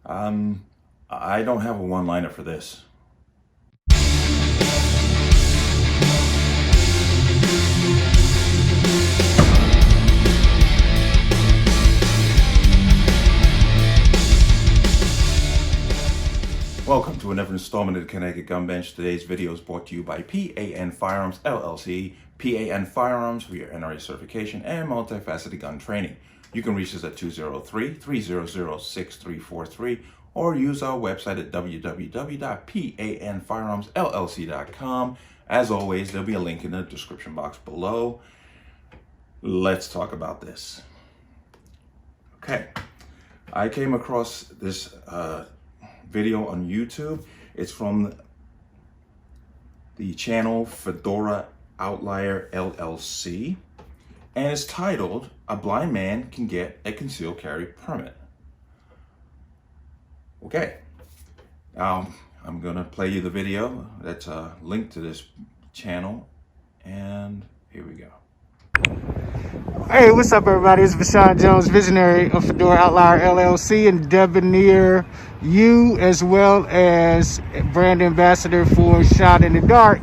I don't have a one-liner for this. Welcome to another installment of the Connecticut Gun Bench. Today's video is brought to you by P.A.N. Firearms, LLC. P.A.N. Firearms for your NRA certification and multifaceted gun training. You can reach us at 203-300-6343 or use our website at www.panfirearmsllc.com. As always, there'll be a link in the description box below. Let's talk about this. Okay, I came across this video on YouTube. It's from the channel Fedora Outlier LLC, and it's titled "A Blind Man Can Get a Concealed Carry Permit." Okay, I'm gonna play you the video that's linked to this channel, and here we go. Hey, what's up, everybody? It's Vashawn Jones, visionary of Fedora Outlier LLC and Debonair U, as well as brand ambassador for Shot in the Dark.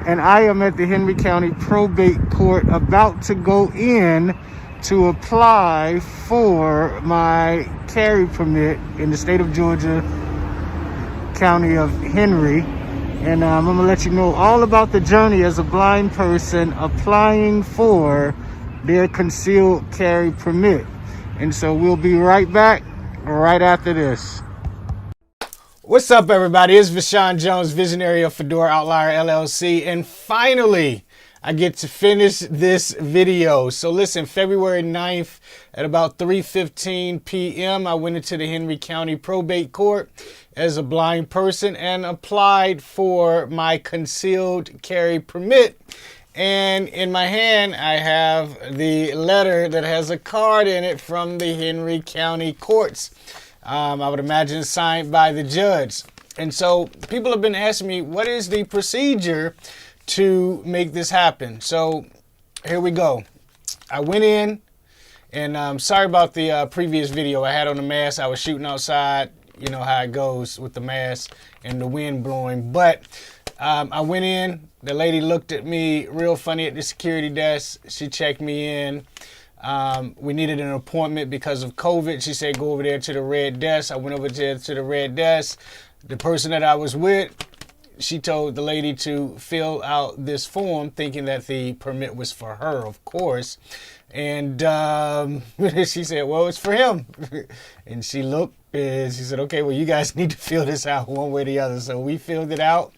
And I am at the Henry County Probate Court about to go in to apply for my carry permit in the state of Georgia, county of Henry. And I'm going to let you know all about the journey as a blind person applying for their concealed carry permit. And so we'll be right back right after this. What's up, everybody? It's Vashawn Jones, visionary of Fedora Outlier LLC, and finally I get to finish this video. So listen, February 9th at about 3:15 p.m. I went into the Henry County Probate Court as a blind person and applied for my concealed carry permit. And in my hand, I have the letter that has a card in it from the Henry County courts. I would imagine signed by the judge. And so people have been asking me, what is the procedure to make this happen? So here we go. I went in, and sorry about the previous video. I had on the mask. I was shooting outside. You know how it goes with the mask and the wind blowing. But I went in. The lady looked at me real funny at the security desk. She checked me in. We needed an appointment because of COVID. She said, go over there to the red desk. I went over there to the red desk. The person that I was with, she told the lady to fill out this form, thinking that the permit was for her, of course. And she said, well, it's for him. And she looked and she said, okay, well, you guys need to fill this out one way or the other. So we filled it out.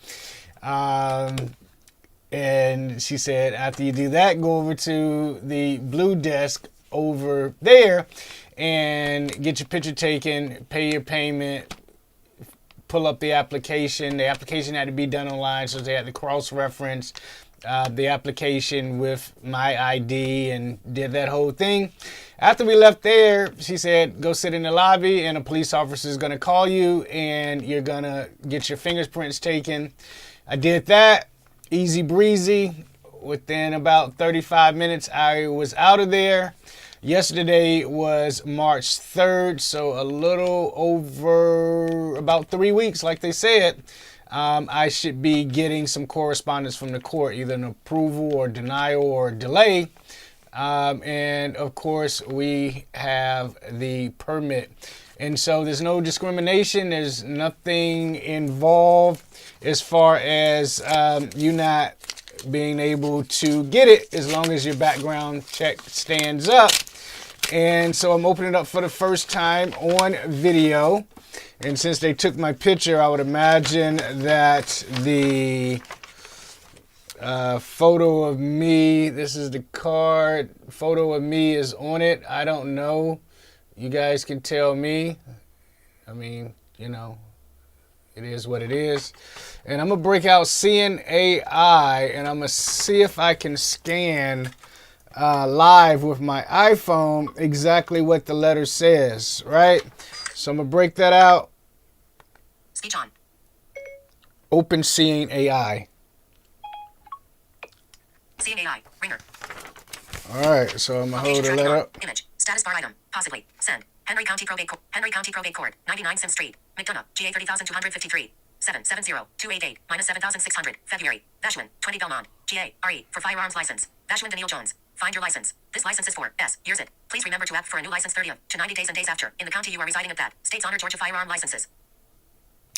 And she said, after you do that, go over to the blue desk over there and get your picture taken, pay your payment, pull up the application. The application had to be done online, so they had to cross-reference the application with my ID and did that whole thing. After we left there, she said, go sit in the lobby and a police officer is going to call you and you're going to get your fingerprints taken. I did that. Easy breezy. Within about 35 minutes, I was out of there. Yesterday was March 3rd, so a little over about 3 weeks, like they said. I should be getting some correspondence from the court, either an approval or denial or delay. And of course, we have the permit. And so there's no discrimination. There's nothing involved as far as you not being able to get it as long as your background check stands up. And so I'm opening it up for the first time on video. And since they took my picture, I would imagine that the photo of me, this is the card, photo of me is on it. I don't know. You guys can tell me. I mean, you know, it is what it is. And I'm going to break out Seeing AI, and I'm going to see if I can scan live with my iPhone exactly what the letter says, right? So I'm going to break that out. Speech on. Open Seeing AI. Seeing AI. Ringer. All right, so I'm going to hold the letter up. Image. Status bar item. Possibly. Send. Henry County Probate Court, 99 Sim Street, McDonough, GA 30253. 770-288, -7,600, February. Vashman, 20 Belmont, GA, RE, for firearms license. Vashman Daniel Jones. Find your license. This license is for S. Years it. Please remember to act for a new license 30 to 90 days and days after in the county you are residing at that. States honor Georgia firearm licenses.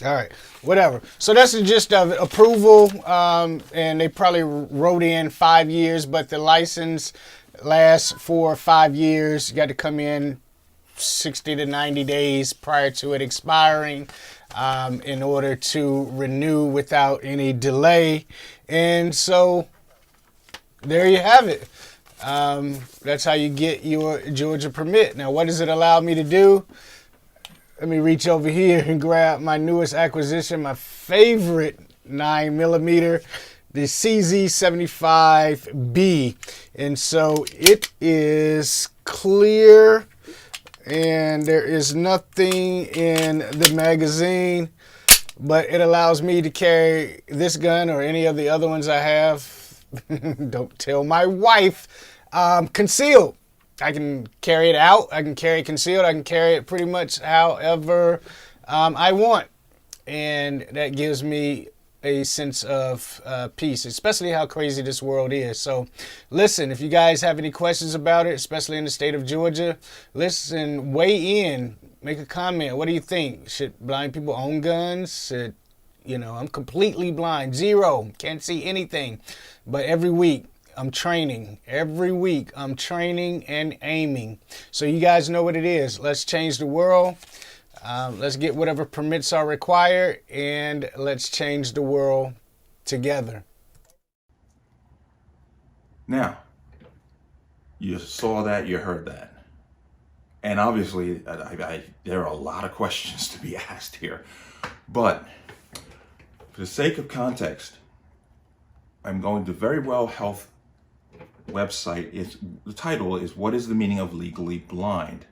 All right, whatever. So that's the gist of it. Approval, and they probably wrote in 5 years, but the license lasts for 5 years. You got to come in 60 to 90 days prior to it expiring in order to renew without any delay. And so there you have it. That's how you get your Georgia permit. Now, what does it allow me to do? Let me reach over here and grab my newest acquisition, my favorite 9mm, the CZ75B. And so it is clear and there is nothing in the magazine, but it allows me to carry this gun or any of the other ones I have. Don't tell my wife. Concealed. I can carry it out. I can carry it concealed. I can carry it pretty much however I want. And that gives me a sense of peace, especially how crazy this world is. So listen, if you guys have any questions about it, especially in the state of Georgia, listen, weigh in, make a comment. What do you think? Should blind people own guns? I'm completely blind, zero, can't see anything. But every week I'm training. Every week I'm training and aiming. So you guys know what it is. Let's change the world. Let's get whatever permits are required, and let's change the world together. Now, you saw that, you heard that. And obviously, there are a lot of questions to be asked here. But for the sake of context, I'm going to VeryWell Health website. The title is, "What is the meaning of legally blind?"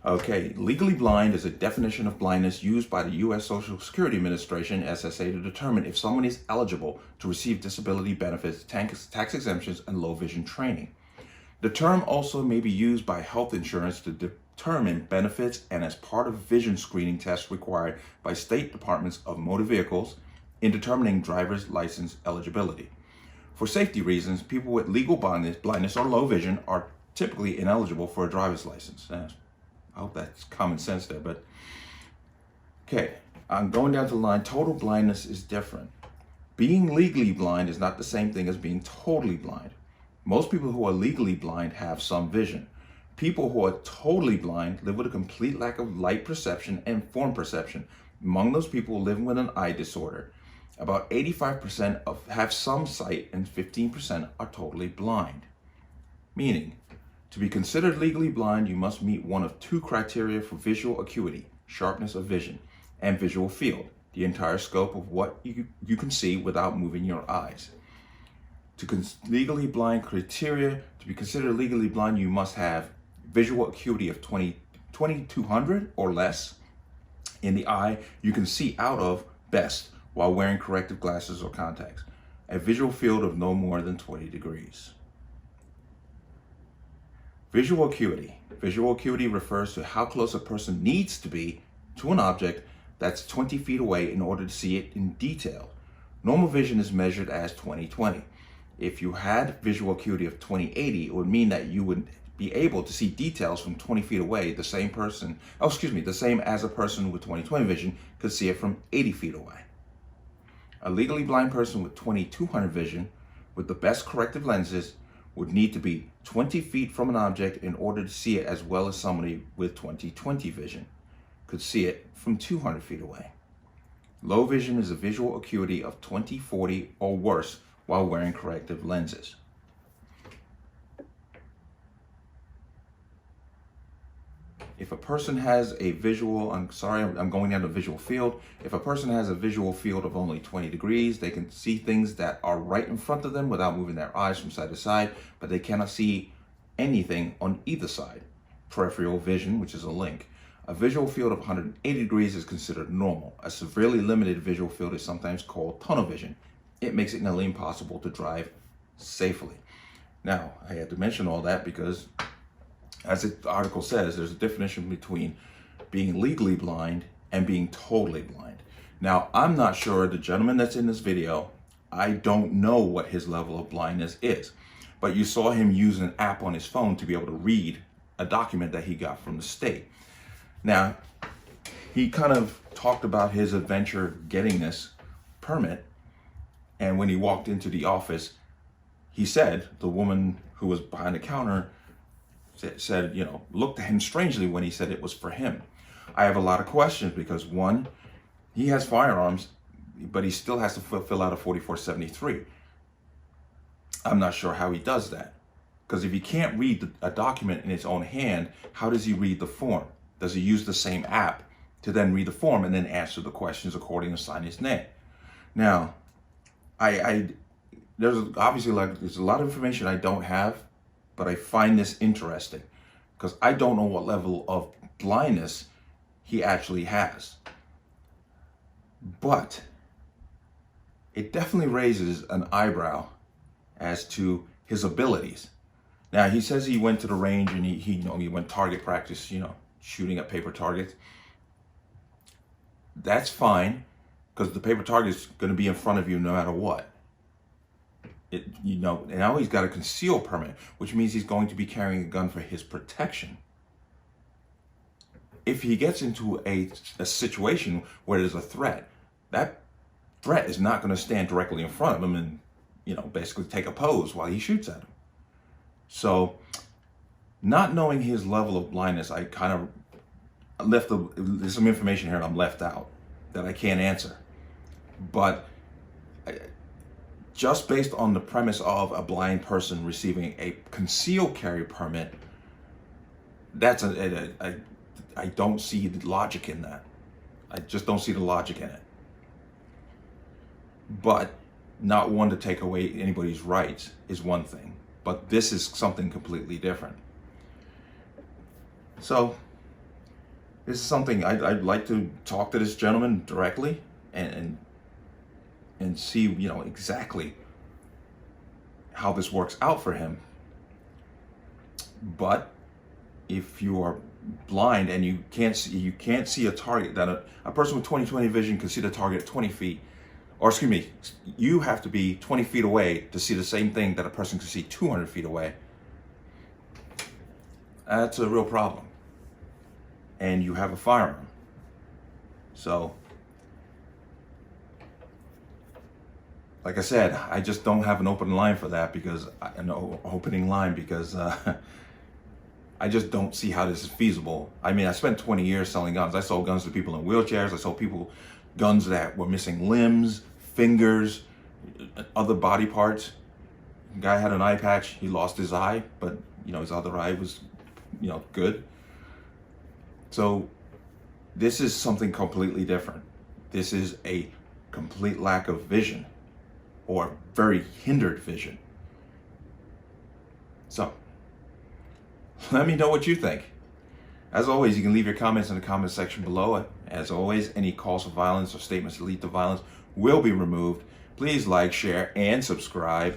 Okay, legally blind is a definition of blindness used by the U.S. Social Security Administration, SSA, to determine if someone is eligible to receive disability benefits, tax exemptions, and low vision training. The term also may be used by health insurance to determine benefits and as part of vision screening tests required by state departments of motor vehicles in determining driver's license eligibility. For safety reasons, people with legal blindness or low vision are typically ineligible for a driver's license. I hope that's common sense there, but okay, I'm going down to the line. Total blindness is different. Being legally blind is not the same thing as being totally blind. Most people who are legally blind have some vision. People who are totally blind live with a complete lack of light perception and form perception. Among those people living with an eye disorder, about 85% have some sight and 15% are totally blind. Meaning, to be considered legally blind, you must meet one of two criteria for visual acuity, sharpness of vision, and visual field, the entire scope of what you can see without moving your eyes. To be considered legally blind, you must have visual acuity of 2200 or less in the eye you can see out of best while wearing corrective glasses or contacts, a visual field of no more than 20 degrees. Visual acuity. Visual acuity refers to how close a person needs to be to an object that's 20 feet away in order to see it in detail. Normal vision is measured as 20/20. If you had visual acuity of 20/80, it would mean that you would be able to see details from 20 feet away, the same as a person with 20/20 vision could see it from 80 feet away. A legally blind person with 2200 vision with the best corrective lenses would need to be 20 feet from an object in order to see it, as well as somebody with 20/20 vision could see it from 200 feet away. Low vision is a visual acuity of 20/40 or worse while wearing corrective lenses. If a person has a visual, I'm going down to visual field. If a person has a visual field of only 20 degrees, they can see things that are right in front of them without moving their eyes from side to side, but they cannot see anything on either side. Peripheral vision, which is a link. A visual field of 180 degrees is considered normal. A severely limited visual field is sometimes called tunnel vision. It makes it nearly impossible to drive safely. Now, I had to mention all that because as the article says, there's a definition between being legally blind and being totally blind. Now, I'm not sure, the gentleman that's in this video, I don't know what his level of blindness is, but you saw him use an app on his phone to be able to read a document that he got from the state. Now, he kind of talked about his adventure getting this permit, and when he walked into the office, he said, the woman who was behind the counter said, you know, looked at him strangely when he said it was for him. I have a lot of questions because, one, he has firearms, but he still has to fill out a 4473. I'm not sure how he does that. Because if he can't read a document in his own hand, how does he read the form? Does he use the same app to then read the form and then answer the questions according to sign his name? Now, there's obviously there's a lot of information I don't have, but I find this interesting because I don't know what level of blindness he actually has. But it definitely raises an eyebrow as to his abilities. Now, he says he went to the range and he went target practice, you know, shooting at paper targets. That's fine, because the paper target is going to be in front of you no matter what. You know, and now he's got a conceal permit, which means he's going to be carrying a gun for his protection. If he gets into a situation where there's a threat, that threat is not going to stand directly in front of him and, you know, basically take a pose while he shoots at him. So, not knowing his level of blindness, I kind of there's some information here I'm left out that I can't answer. But just based on the premise of a blind person receiving a concealed carry permit, that's I don't see the logic in that. I just don't see the logic in it. But not one to take away anybody's rights is one thing, but this is something completely different. So this is something I'd like to talk to this gentleman directly and see, you know, exactly how this works out for him. But if you are blind and you can't see a target, that a person with 20/20 vision can see the target at 20 feet, or excuse me, you have to be 20 feet away to see the same thing that a person can see 200 feet away. That's a real problem. And you have a firearm. So, like I said, I just don't have an opening line for that because I just don't see how this is feasible. I mean, I spent 20 years selling guns. I sold guns to people in wheelchairs. I sold people guns that were missing limbs, fingers, other body parts. The guy had an eye patch. He lost his eye, but, you know, his other eye was, you know, good. So this is something completely different. This is a complete lack of vision, or very hindered vision. So let me know what you think. As always, you can leave your comments in the comment section below. As always, any calls for violence or statements that lead to violence will be removed. Please like, share, and subscribe.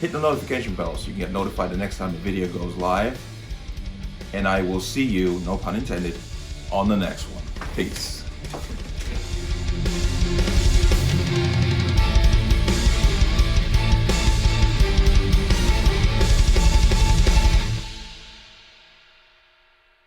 Hit the notification bell so you can get notified the next time the video goes live. And I will see you, no pun intended, on the next one. Peace.